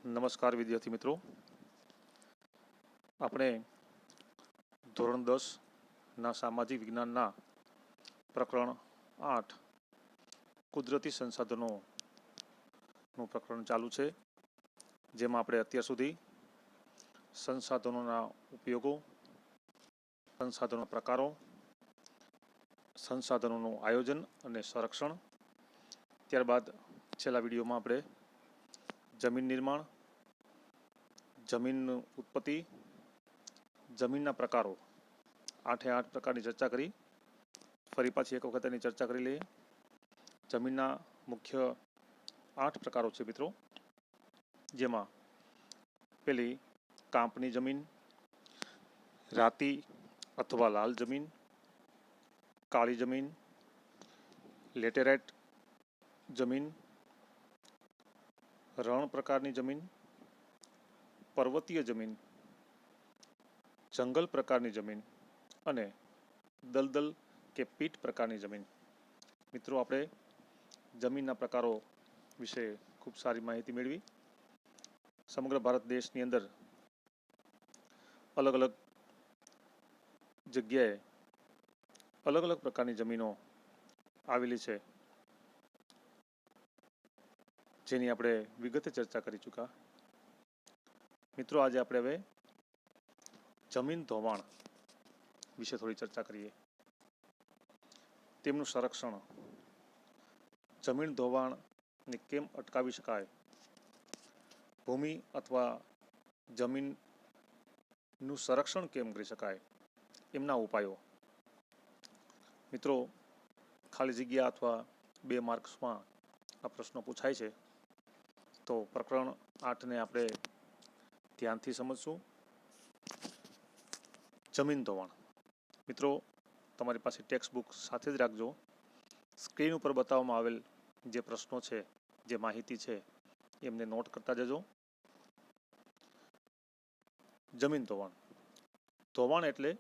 નમસ્કાર વિદ્યાર્થી મિત્રો, આપણે ધોરણ 10ના સામાજિક વિજ્ઞાનના પ્રકરણ 8 કુદરતી સંસાધનોનું પ્રકરણ ચાલુ છે, જેમાં આપણે અત્યાર સુધી સંસાધનોના ઉપયોગો, સંસાધનોના પ્રકારો, સંસાધનોનું આયોજન અને સંરક્ષણ, ત્યારબાદ છેલ્લા વિડીયોમાં આપણે જમીન નિર્માણ, જમીન ઉત્પત્તિ, જમીનના પ્રકારો 8 પ્રકારની ચર્ચા કરી. ફરી પાછી એક વખત એની ચર્ચા કરી લઈએ. જમીનના મુખ્ય 8 પ્રકારો છે મિત્રો, જેમાં પેલી કાંપની જમીન, રાતી અથવા લાલ જમીન, કાળી જમીન, લેટેરાઇટ જમીન, રણ પ્રકારની જમીન, પર્વતીય જમીન, જંગલ પ્રકારની જમીન અને દલદલ કે પીટ પ્રકારની જમીન. મિત્રો, આપણે જમીનના પ્રકારો વિશે ખૂબ સારી માહિતી મેળવી. સમગ્ર ભારત દેશની અંદર અલગ અલગ જગ્યાએ અલગ અલગ પ્રકારની જમીનો આવેલી છે, જેની આપણે વિગતે ચર્ચા કરી ચૂક્યા. મિત્રો, આજે આપણે હવે જમીન ધોવાણ વિશે થોડી ચર્ચા કરીએ. તેમનું સંરક્ષણ, જમીન ધોવાણને કેમ અટકાવી શકાય, ભૂમિ અથવા જમીનનું સંરક્ષણ કેમ કરી શકાય, એમના ઉપાયો. મિત્રો, ખાલી જગ્યા અથવા 2 માર્ક્સમાં આ પ્રશ્નો પૂછાય છે, તો પ્રકરણ 8ને આપણે ધ્યાનથી સમજશું. જમીન ધોવાણ. મિત્રો, તમારી પાસે ટેક્સ્ટ બુક સાથે જ રાખજો. સ્ક્રીન ઉપર બતાવવામાં આવેલ જે પ્રશ્નો છે, જે માહિતી છે, એમને નોટ કરતા જજો. જમીન ધોવાણ. ધોવાણ એટલે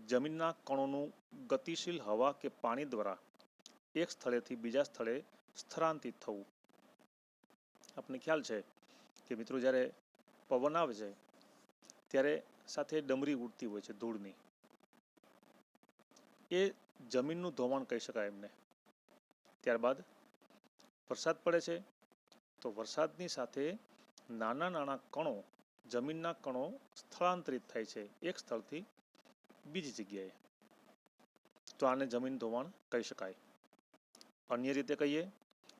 જમીનના કણોનું ગતિશીલ હવા કે પાણી દ્વારા એક સ્થળેથી બીજા સ્થળે સ્થળાંતરિત થવું. આપણને ખ્યાલ છે કે મિત્રો, જ્યારે પવન આવે છે ત્યારે સાથે ડમરી ઉડતી હોય છે ધૂળની. એ જમીનનું ધોવાણ કહી શકાય એમને. ત્યારબાદ વરસાદ પડે છે તો વરસાદની સાથે નાના નાના કણો, જમીનના કણો સ્થળાંતરિત થાય છે એક સ્થળથી બીજી જગ્યાએ, તો આને જમીન ધોવાણ કહી શકાય. અન્ય રીતે કહીએ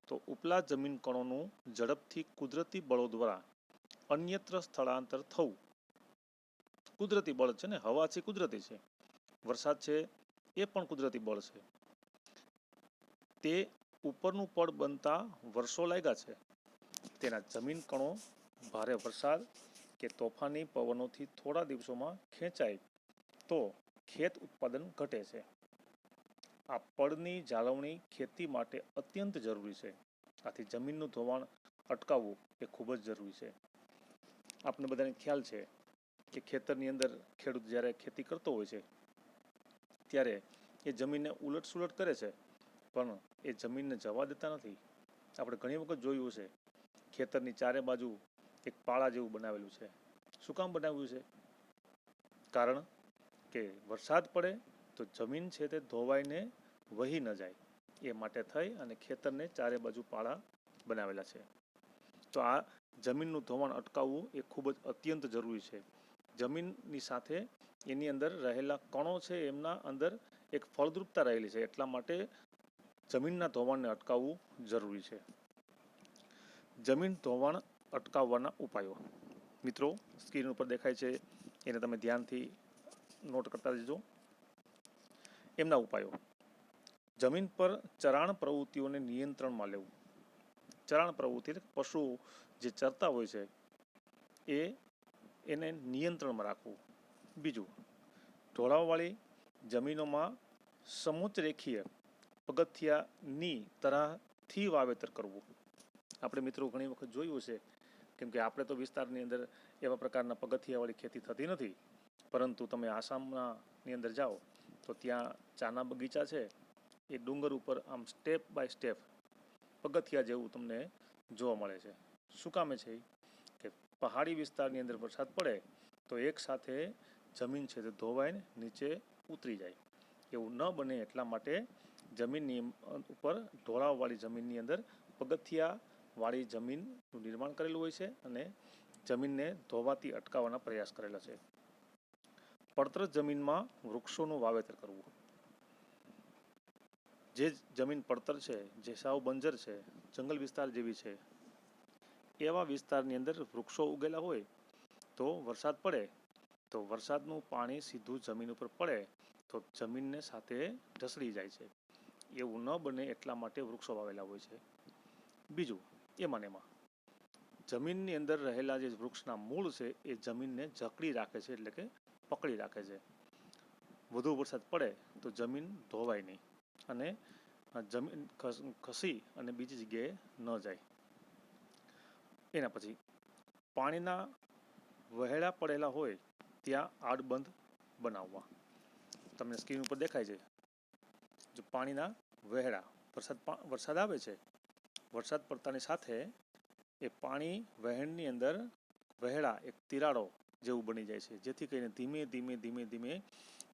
તો ઉપલા જમીન કણોનું ઝડપથી કુદરતી બળો દ્વારા અન્યત્ર સ્થળાંતર થવું. કુદરતી બળ છે ને, હવા છે કુદરતી છે, વરસાદ છે એ પણ કુદરતી બળ છે. તે ઉપરનું પડ બનતા વર્ષો લાગ્યા છે. તેના જમીન કણો ભારે વરસાદ કે તોફાની પવનોથી થોડા દિવસોમાં ખેંચાય તો ખેત ઉત્પાદન ઘટે છે. આ પડની જાળવણી ખેતી માટે અત્યંત જરૂરી છે. આથી જમીનનું ધોવાણ અટકાવવું એ ખૂબ જ જરૂરી છે. આપને બધાને ખ્યાલ છે કે ખેતરની અંદર ખેડૂત જ્યારે ખેતી કરતો હોય છે ત્યારે એ જમીનને ઉલટસુલટ કરે છે, પણ એ જમીનને જવા દેતા નથી. આપણે ઘણી વખત જોયું છે, ખેતરની ચારે બાજુ એક પાળા જેવું બનાવેલું છે. શું કામ બનાવ્યું છે? કારણ કે વરસાદ પડે તો જમીન છે તે ધોવાઈને વહી ન જાય, એ માટે થઈ અને ખેતરને ચારે બાજુ પાળા બનાવેલા છે. તો આ જમીનનું ધોવાણ અટકાવવું એ ખૂબ જ અત્યંત જરૂરી છે. જમીનની સાથે એની અંદર રહેલા કણો છે, એમના અંદર એક ફળદ્રુપતા રહેલી છે, એટલા માટે જમીનના ધોવાણને અટકાવવું જરૂરી છે. જમીન ધોવાણ અટકાવવાના ઉપાયો. મિત્રો, સ્ક્રીન ઉપર દેખાય છે, એને તમે ધ્યાનથી નોટ કરતા જજો. એમના ઉપાયો. જમીન પર ચરાણ પ્રવૃત્તિઓને નિયંત્રણમાં લેવું. ચરાણ પ્રવૃત્તિ એટલે પશુઓ જે ચરતા હોય છે એને નિયંત્રણમાં રાખવું. બીજું, ઢોળાવવાળી જમીનોમાં સમોચ્ચ રેખીય પગથિયાની તરહથી વાવેતર કરવું. આપણે મિત્રો ઘણી વખત જોયું છે, કેમ કે આપણે તો વિસ્તારની અંદર એવા પ્રકારના પગથિયાવાળી ખેતી થતી નથી, પરંતુ તમે આસામની અંદર જાઓ તો ત્યાં ચાના બગીચા છે, એ ડુંગર ઉપર આમ સ્ટેપ બાય સ્ટેપ પગથિયા જેવું તમને જોવા મળે છે. શું કામે છે? કે પહાડી વિસ્તારની અંદર વરસાદ પડે તો એક સાથે જમીન છે તે ધોવાઈને નીચે ઉતરી જાય. એવું ન બને એટલા માટે જમીનની ઉપર ઢોળાવવાળી જમીનની અંદર પગથિયાવાળી જમીનનું નિર્માણ કરેલું હોય છે અને જમીનને ધોવાથી અટકાવવાના પ્રયાસ કરેલા છે. પડતર જમીનમાં વૃક્ષોનું વાવેતર કરવું. જે જમીન પડતર છે, જે સાવ બંજર છે, જંગલ વિસ્તાર જેવી છે, એવા વિસ્તારની અંદર વૃક્ષો ઉગેલા હોય તો વરસાદ પડે તો વરસાદનું પાણી સીધું જમીન ઉપર પડે તો જમીનને સાથે ઢસડી જાય છે. એવું ન બને એટલા માટે વૃક્ષો વાવેલા હોય છે. બીજું, એમાં જમીનની અંદર રહેલા જે વૃક્ષના મૂળ છે એ જમીનને જકડી રાખે છે, એટલે કે પકડી રાખે છે. વધુ વરસાદ પડે તો જમીન ધોવાય નહીં અને જમીન ખસી અને બીજી જગ્યાએ ન જાય. એના પછી પાણીના વહેલા પડેલા હોય ત્યાં આડબંધ બનાવવા. તમને સ્ક્રીન ઉપર દેખાય છે. જો પાણીના વહેડા વરસાદ આવે છે, વરસાદ પડતાની સાથે એ પાણી વહેણની અંદર વહેડા એક તિરાડો જેવું બની જાય છે, જેથી કરીને ધીમે ધીમે ધીમે ધીમે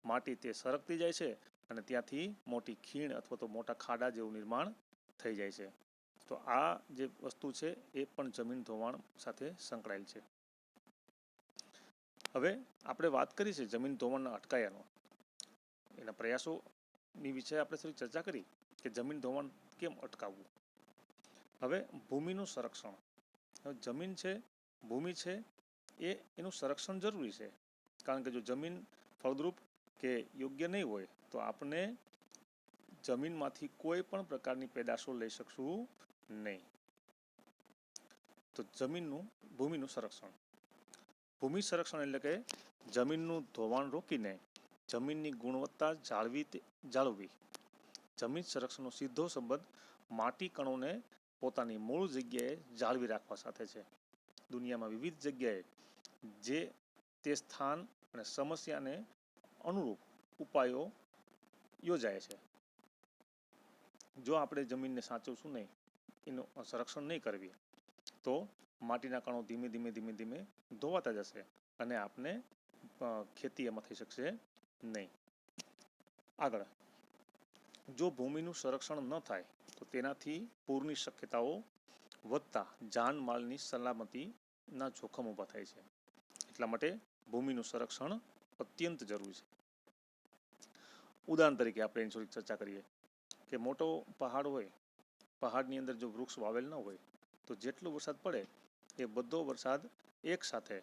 માટી તે સરકતી જાય છે અને ત્યાંથી મોટી ખીણ અથવા તો મોટા ખાડા જેવું નિર્માણ થઈ જાય છે. તો આ જે વસ્તુ છે એ પણ જમીન ધોવાણ સાથે સંકળાયેલ છે. હવે આપણે વાત કરી છે જમીન ધોવાણના અટકાયાનો, એના પ્રયાસોની વિશે આપણે થોડી ચર્ચા કરી કે જમીન ધોવાણ કેમ અટકાવવું. હવે ભૂમિનું સંરક્ષણ. હવે જમીન છે, ભૂમિ છે, એનું સંરક્ષણ જરૂરી છે, કારણ કે જો જમીન ફળદ્રુપ કે યોગ્ય નહીં હોય તો આપણે જમીનમાંથી કોઈ પણ પ્રકારની પેદાશો લઈ શકશું નહીં. તો ભૂમિનું સંરક્ષણ. ભૂમિ સંરક્ષણ એટલે કે જમીનનું ધોવાણ રોકીને જમીનની ગુણવત્તા જાળવવી. જમીન સંરક્ષણનો સીધો સંબંધ માટી કણોને પોતાની મૂળ જગ્યાએ જાળવી રાખવા સાથે છે. દુનિયામાં વિવિધ જગ્યાએ તે સ્થાન અને સમસ્યાને અનુરૂપ ઉપાયો યોજાય છે. જો આપણે જમીનને સાચવશું નહીં, એનું સંરક્ષણ નહીં કરવી તો માટીના કણો ધીમે ધીમે ધીમે ધીમે ધોવાતા જશે અને આપને ખેતી એમાં થઈ શકશે નહીં. આગળ, જો ભૂમિનું સંરક્ષણ ન થાય તો તેનાથી પૂરની શક્યતાઓ વધતા જાનમાલની સલામતીના જોખમ ઊભા થાય છે. એટલા માટે ભૂમિનું સંરક્ષણ અત્યંત જરૂરી છે. ઉદાહરણ તરીકે આપણે એની થોડીક ચર્ચા કરીએ કે મોટો પહાડ હોય, પહાડની અંદર જો વૃક્ષ વાવેલ ન હોય તો જેટલો વરસાદ પડે એ બધો વરસાદ એક સાથે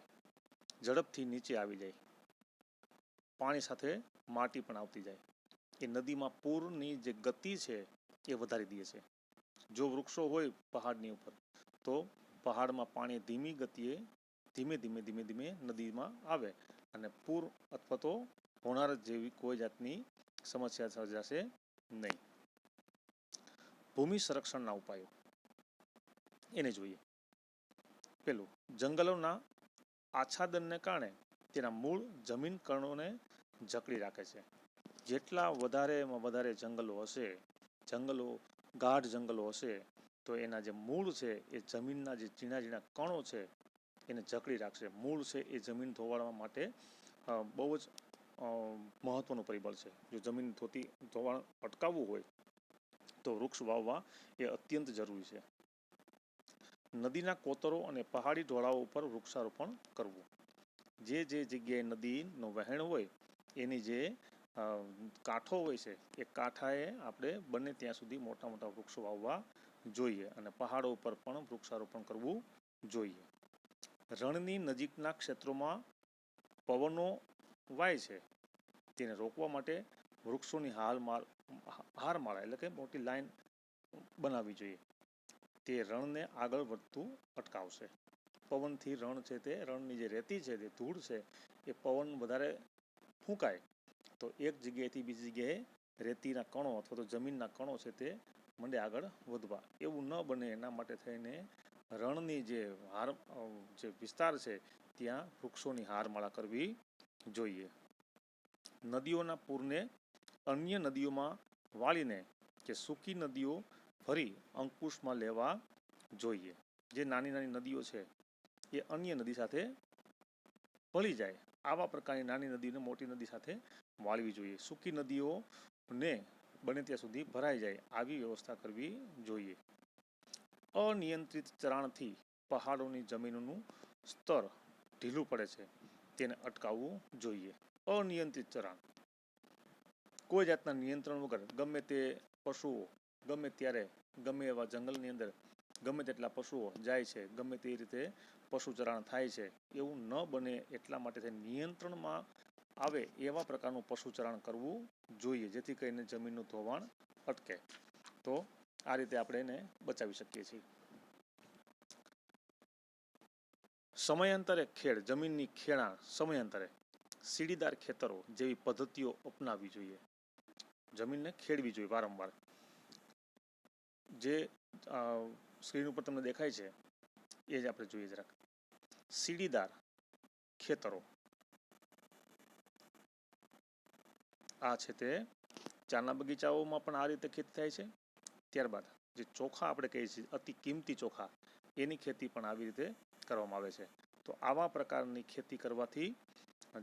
ઝડપથી નીચે આવી જાય, પાણી સાથે માટી પણ આવતી જાય. એ નદીમાં પૂરની જે ગતિ છે એ વધારી દે છે. જો વૃક્ષો હોય પહાડની ઉપર તો પહાડમાં પાણી ધીમી ગતિએ ધીમે ધીમે ધીમે ધીમે નદીમાં આવે અને પૂર અથવા તો હોનારત જેવી કોઈ જાતની સમસ્યા સર્જાશે નહીં. ભૂમિ સંરક્ષણના ઉપાયો એને જોઈએ. પેલું, જંગલોના આચ્છાદનને કારણે તેના મૂળ જમીન કણોને જકડી રાખે છે. જેટલા વધારે જંગલો હશે, ગાઢ જંગલો હશે તો એના જે મૂળ છે એ જમીનના જે ઝીણા ઝીણા કણો છે એને જકડી રાખશે. મૂળ છે એ જમીન ધોવાડવા માટે બહુ જ મહત્વનું પરિબળ છે. જો જમીન ધોવાણ અટકાવવું હોય તો વૃક્ષ વાવવા એ અત્યંત જરૂરી છે. નદીના કોતરો અને પહાડી ઢોળાવો ઉપર વૃક્ષારોપણ કરવું. જે જગ્યાએ નદીનું વહેણ હોય એની જે કાંઠો હોય છે એ કાંઠાએ આપણે બને ત્યાં સુધી મોટા મોટા વૃક્ષો વાવવા જોઈએ અને પહાડો ઉપર પણ વૃક્ષારોપણ કરવું જોઈએ. રણની નજીકના ક્ષેત્રોમાં પવનો વાય છે તેને રોકવા માટે વૃક્ષોની હારમાળા એટલે કે મોટી લાઈન બનાવવી જોઈએ. તે રણને આગળ વધતું અટકાવશે. પવનથી રણ છે તે રણની જે રેતી છે, તે ધૂળ છે, એ પવન વધારે ફૂંકાય તો એક જગ્યાએથી બીજી જગ્યાએ રેતીના કણો અથવા તો જમીનના કણો છે તે મંડે આગળ વધવા. એવું ન બને એના માટે થઈને રણની જે વિસ્તાર છે ત્યાં વૃક્ષોની હારમાળા કરવી જોઈએ. નદીઓના પૂરને અન્ય નદીઓમાં વાળીને કે સૂકી નદીઓ ફરી અંકુશમાં લેવા જોઈએ. જે નાની નાની નદીઓ છે એ અન્ય નદી સાથે ભળી જાય આવા પ્રકારની નાની નદીને મોટી નદી સાથે વાળવી જોઈએ. સૂકી નદીઓને બને ત્યાં સુધી ભરાઈ જાય આવી વ્યવસ્થા કરવી જોઈએ. અનિયંત્રિત ચરાણથી પહાડોની જમીનનું સ્તર ઢીલું પડે છે, તેને અટકાવવું જોઈએ. અનિયંત્રિત ચરાણ, કોઈ જાતના નિયંત્રણ વગર ગમે તે પશુઓ ગમે ત્યારે ગમે એવા જંગલની અંદર ગમે તેટલા પશુઓ જાય છે, ગમે તે રીતે પશુ ચરાણ થાય છે, એવું ન બને એટલા માટે નિયંત્રણમાં આવે એવા પ્રકારનું પશુ ચરાણ કરવું જોઈએ, જેથી કરીને જમીનનું ધોવાણ અટકે. તો આ રીતે આપણે એને બચાવી શકીએ છીએ. સમયાંતરે ખેડ, જમીનની ખેડાણ સમયાંતરે સીડીદાર ખેતરો જેવી પદ્ધતિઓ અપનાવવી જોઈએ. જમીનને ખેડવી જોઈએ વારંવાર. જે સ્ક્રીન ઉપર તમને દેખાય છે એ જ આપણે જોઈએ જરાક. સીડીદાર ખેતરો આ છે તે ચાના બગીચાઓમાં પણ આ રીતે ખેતી થાય છે. ત્યારબાદ જે ચોખા આપણે કહીએ છીએ અતિ કિંમતી ચોખા, એની ખેતી પણ આવી રીતે કરવામાં આવે છે. તો આવા પ્રકારની ખેતી કરવાથી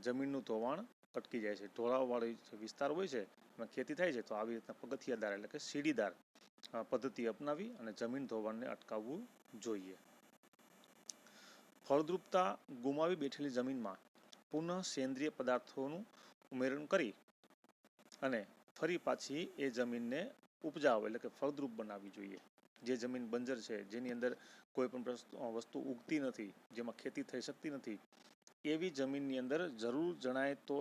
જમીનનું ધોવાણ અટકી જાય છે. ઢોળાવવાળી વિસ્તાર હોય છે એમાં ખેતી થાય છે તો આવી રીતના પગથિયાદાર એટલે કે સીડીદાર પદ્ધતિ અપનાવી અને જમીન ધોવાણને અટકાવવું જોઈએ. ફળદ્રુપતા ગુમાવી બેઠેલી જમીનમાં પુનઃ સેન્દ્રિય પદાર્થોનું ઉમેરણ કરી અને ફરી પાછી એ જમીનને ઉપજાવ એટલે કે ફળદ્રુપ બનાવવી જોઈએ. જે જમીન બંજર છે, જેની અંદર કોઈ પણ વસ્તુ ઉગતી નથી, જેમાં ખેતી થઈ શકતી નથી, એવી જમીનની અંદર જરૂર જણાય તો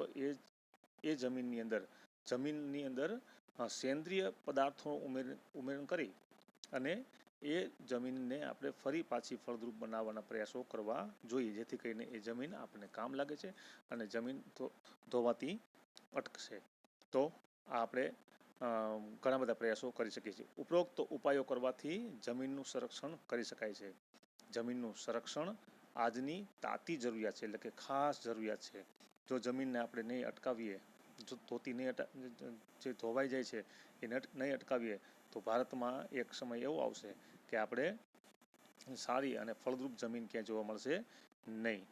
એ જમીનની અંદર સેન્દ્રિય પદાર્થો ઉમેરણ કરી અને એ જમીનને આપણે ફરી પાછી ફળદ્રુપ બનાવવાના પ્રયાસો કરવા જોઈએ, જેથી કરીને એ જમીન આપણને કામ લાગે છે અને જમીન ધોવાતી અટકશે. તો આપણે ઘણા બધા પ્રયાસો કરી શકીએ છીએ. ઉપરોક્ત ઉપાયો કરવાથી જમીનનું સંરક્ષણ કરી શકાય છે. જમીનનું સંરક્ષણ આજની તાતી જરૂરિયાત છે, એટલે કે ખાસ જરૂરિયાત છે. જો જમીનને આપણે નહીં અટકાવીએ, જો જે ધોવાઈ જાય છે એ નહીં અટકાવીએ તો ભારતમાં એક સમય એવો આવશે કે આપણે સારી અને ફળદ્રુપ જમીન ક્યાંય જોવા મળશે નહીં.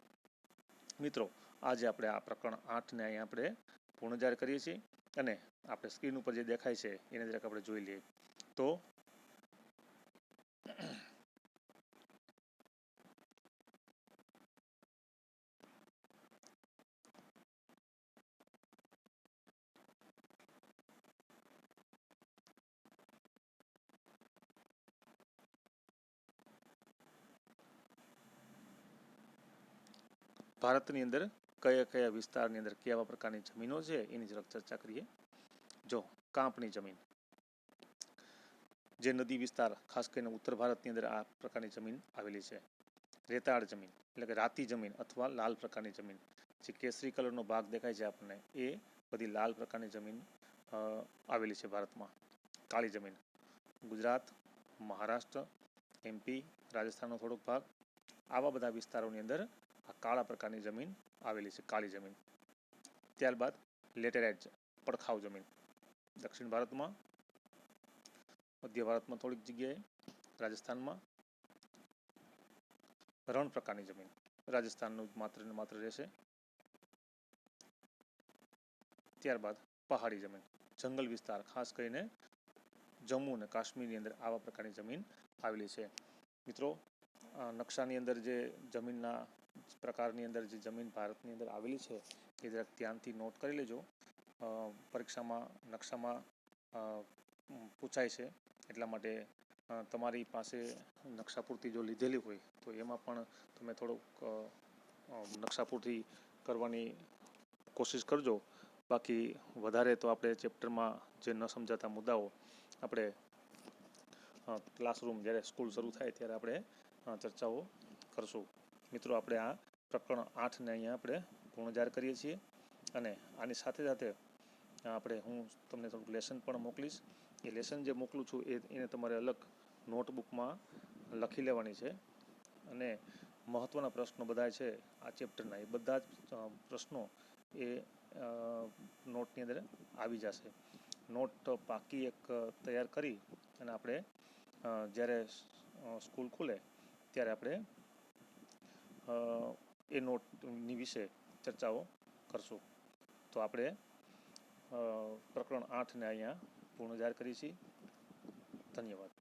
મિત્રો, આજે આપણે આ પ્રકરણ 8ને અહીંયા આપણે પૂર્ણ જાહેર કરીએ છીએ અને આપણે સ્ક્રીન ઉપર જે દેખાય છે એને જરાક આપણે જોઈ લઈએ. તો ભારતની અંદર કયા કયા વિસ્તારની અંદર કેવા પ્રકારની જમીનો છે એની જરાક ચર્ચા કરીએ. જો કાંપની જમીન, જે નદી વિસ્તાર ખાસ કરીને ઉત્તર ભારતની અંદર આ પ્રકારની જમીન આવેલી છે. રેતાળ જમીન એટલે કે રાતી જમીન અથવા લાલ પ્રકારની જમીન, જે કેસરી કલરનો ભાગ દેખાય છે આપણને એ બધી લાલ પ્રકારની જમીન આવેલી છે ભારતમાં. કાળી જમીન ગુજરાત, મહારાષ્ટ્ર, MP, રાજસ્થાનનો થોડોક ભાગ, આવા બધા વિસ્તારોની અંદર આ કાળા પ્રકારની જમીન આવેલી છે, કાળી જમીન. ત્યારબાદ લેટેરાઇટ પડખાવ જમીન દક્ષિણ ભારતમાં, મધ્ય ભારતમાં થોડીક જગ્યાએ, રાજસ્થાનમાં. રણ પ્રકારની જમીન રાજસ્થાનનું માત્ર ને માત્ર રહેશે. ત્યારબાદ પહાડી જમીન, જંગલ વિસ્તાર, ખાસ કરીને જમ્મુ અને કાશ્મીરની અંદર આવા પ્રકારની જમીન આવેલી છે. મિત્રો, નકશાની અંદર જે જમીનના પ્રકારની અંદર જે જમીન ભારતની અંદર આવેલી છે એ જરાક ધ્યાનથી નોટ કરી લેજો. પરીક્ષામાં નકશામાં પૂછાય છે, એટલા માટે તમારી પાસે નકશા પૂર્તિ જો લીધેલી હોય તો એમાં પણ તમે થોડુંક નકશા પૂર્તિ કરવાની કોશિશ કરજો. બાકી વધારે તો આપણે ચેપ્ટરમાં જે ન સમજાતા મુદ્દાઓ આપણે ક્લાસરૂમ જ્યારે સ્કૂલ શરૂ થાય ત્યારે આપણે ચર્ચાઓ કરશું. મિત્રો, આપણે આ પ્રકરણ 8ને અહીંયા આપણે પૂર્ણ જાહેર કરીએ છીએ અને આની સાથે સાથે હું તમને થોડુંક લેસન પણ મોકલીશ. એ લેસન જે મોકલું છું એને તમારે અલગ નોટબુકમાં લખી લેવાની છે અને મહત્ત્વના પ્રશ્નો બધા છે આ ચેપ્ટરના, એ બધા જ પ્રશ્નો એ નોટની અંદર આવી જશે. નોટ પાકી એક તૈયાર કરી અને આપણે જ્યારે સ્કૂલ ખુલે ત્યારે આપણે એ નોટની વિશે ચર્ચાઓ કરશું. તો આપણે પ્રકરણ 8ને અહીંયા પૂર્ણ જાહેર કરી છીએ. ધન્યવાદ.